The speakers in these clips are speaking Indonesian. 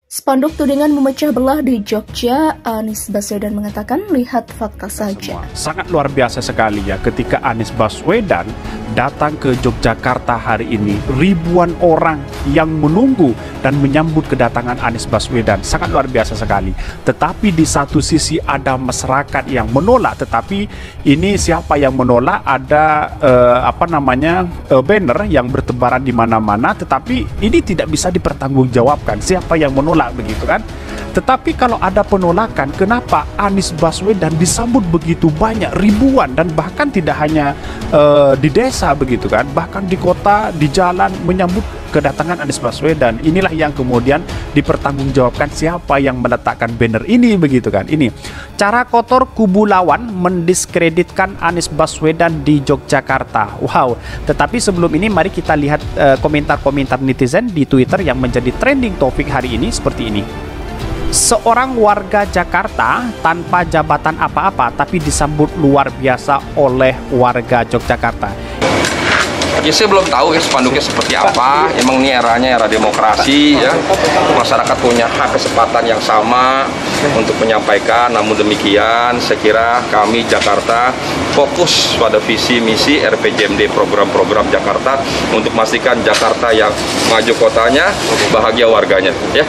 Spanduk tudingan memecah belah di Jogja, Anies Baswedan mengatakan, lihat fakta saja. Sangat luar biasa sekali ya ketika Anies Baswedan datang ke Yogyakarta hari ini. Ribuan orang yang menunggu dan menyambut kedatangan Anies Baswedan. Sangat luar biasa sekali. Tetapi di satu sisi ada masyarakat yang menolak. Tetapi ini siapa yang menolak? Ada banner yang bertebaran di mana-mana. Tetapi ini tidak bisa dipertanggungjawabkan. Siapa yang menolak? Begitu kan. Tetapi kalau ada penolakan, kenapa Anies Baswedan disambut begitu banyak, ribuan, dan bahkan tidak hanya di desa begitu kan, bahkan di kota, di jalan menyambut kedatangan Anies Baswedan. Inilah yang kemudian dipertanggungjawabkan, siapa yang meletakkan banner ini begitu kan. Ini cara kotor kubu lawan mendiskreditkan Anies Baswedan di Yogyakarta. Wow. Tetapi sebelum ini mari kita lihat komentar-komentar netizen di Twitter yang menjadi trending topik hari ini seperti ini. Seorang warga Jakarta tanpa jabatan apa-apa tapi disambut luar biasa oleh warga Yogyakarta. Ya, saya belum tahu ya spanduknya seperti apa. Emang ini eranya era demokrasi ya. Masyarakat punya hak kesempatan yang sama untuk menyampaikan. Namun demikian, saya kira kami Jakarta fokus pada visi misi RPJMD program-program Jakarta untuk memastikan Jakarta yang maju kotanya, bahagia warganya. Ya.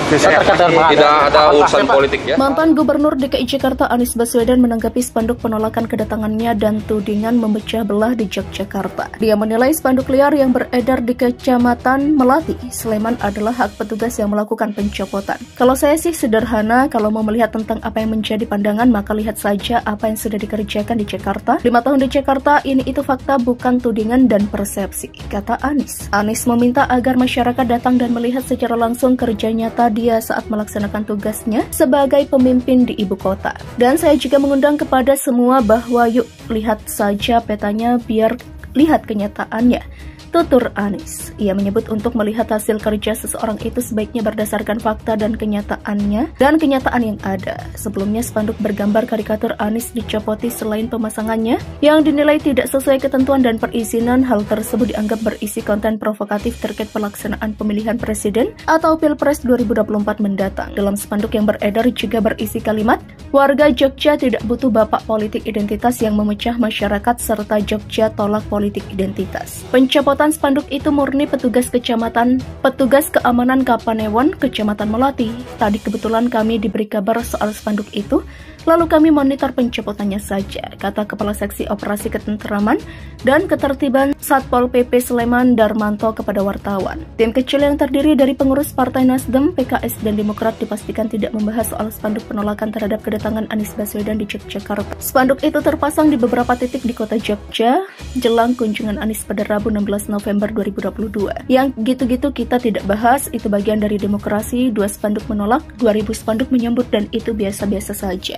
Tidak ada urusan politik ya. Mantan Gubernur DKI Jakarta Anies Baswedan menanggapi spanduk penolakan kedatangannya dan tudingan memecah belah di Yogyakarta. Dia menilai spanduk liar yang beredar di Kecamatan Melati, Sleman adalah hak petugas yang melakukan pencopotan. Kalau saya sih sederhana, kalau mau melihat tentang apa yang menjadi pandangan, maka lihat saja apa yang sudah dikerjakan di Jakarta. 5 tahun di Jakarta, ini itu fakta bukan tudingan dan persepsi, kata Anies. Anies meminta agar masyarakat datang dan melihat secara langsung kerja nyata dia saat melaksanakan tugasnya sebagai pemimpin di ibu kota. Dan saya juga mengundang kepada semua bahwa yuk lihat saja petanya biar lihat kenyataannya, tutur Anies. Ia menyebut untuk melihat hasil kerja seseorang itu sebaiknya berdasarkan fakta dan kenyataannya dan kenyataan yang ada. Sebelumnya spanduk bergambar karikatur Anies dicopoti selain pemasangannya yang dinilai tidak sesuai ketentuan dan perizinan. Hal tersebut dianggap berisi konten provokatif terkait pelaksanaan pemilihan presiden atau Pilpres 2024 mendatang. Dalam spanduk yang beredar juga berisi kalimat, warga Jogja tidak butuh bapak politik identitas yang memecah masyarakat serta Jogja tolak politik identitas. Pencopotan spanduk itu murni petugas keamanan Kapanewon, Kecamatan Melati. Tadi kebetulan kami diberi kabar soal spanduk itu, lalu kami monitor pencopotannya saja, kata Kepala Seksi Operasi Ketenteraman dan Ketertiban Satpol PP Sleman Darmanto kepada wartawan. Tim kecil yang terdiri dari pengurus Partai Nasdem, PKS, dan Demokrat dipastikan tidak membahas soal spanduk penolakan terhadap kedatangan Anies Baswedan di Yogyakarta. Spanduk itu terpasang di beberapa titik di kota Jogja jelang kunjungan Anies pada Rabu 16 November 2022. Yang gitu-gitu kita tidak bahas, itu bagian dari demokrasi. 2 spanduk menolak, 2000 spanduk menyambut, dan itu biasa-biasa saja,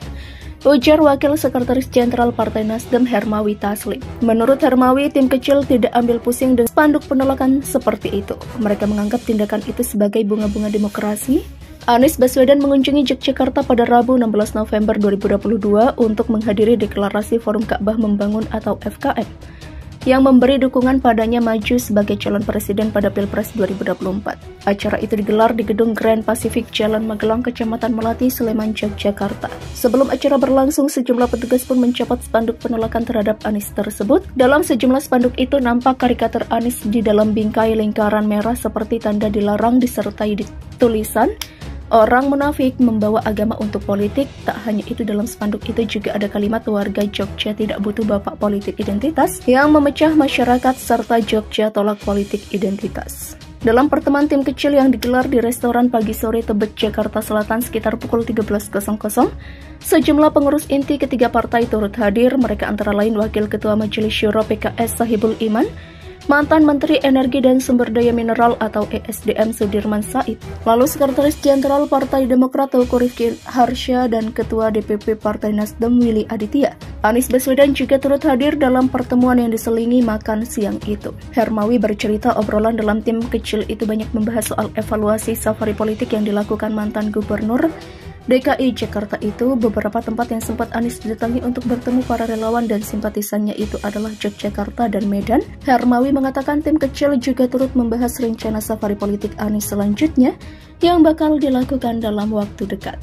ujar Wakil Sekretaris Jenderal Partai Nasdem Hermawi Taslim. Menurut Hermawi, tim kecil tidak ambil pusing dengan spanduk penolakan seperti itu. Mereka menganggap tindakan itu sebagai bunga-bunga demokrasi. Anies Baswedan mengunjungi Yogyakarta pada Rabu 16 November 2022 untuk menghadiri deklarasi Forum Ka'bah Membangun atau FKM yang memberi dukungan padanya maju sebagai calon presiden pada Pilpres 2024. Acara itu digelar di Gedung Grand Pacific Jalan Magelang, Kecamatan Melati, Sleman, Yogyakarta. Sebelum acara berlangsung, sejumlah petugas pun mencopot spanduk penolakan terhadap Anies tersebut. Dalam sejumlah spanduk itu nampak karikatur Anies di dalam bingkai lingkaran merah seperti tanda dilarang disertai tulisan orang munafik membawa agama untuk politik. Tak hanya itu, dalam spanduk itu juga ada kalimat warga Jogja tidak butuh bapak politik identitas yang memecah masyarakat serta Jogja tolak politik identitas. Dalam pertemuan tim kecil yang digelar di restoran Pagi Sore Tebet, Jakarta Selatan sekitar pukul 13.00, sejumlah pengurus inti ketiga partai turut hadir. Mereka antara lain Wakil Ketua Majelis Syuro PKS Sahibul Iman, mantan Menteri Energi dan Sumber Daya Mineral atau ESDM Sudirman Said, lalu Sekretaris Jenderal Partai Demokrat Teuku Rifki Harsha dan Ketua DPP Partai Nasdem Willy Aditya. Anies Baswedan juga turut hadir dalam pertemuan yang diselingi makan siang itu. Hermawi bercerita obrolan dalam tim kecil itu banyak membahas soal evaluasi safari politik yang dilakukan mantan Gubernur DKI Jakarta itu, beberapa tempat yang sempat Anies datangi untuk bertemu para relawan dan simpatisannya itu adalah Yogyakarta dan Medan. Hermawi mengatakan tim kecil juga turut membahas rencana safari politik Anies selanjutnya yang bakal dilakukan dalam waktu dekat.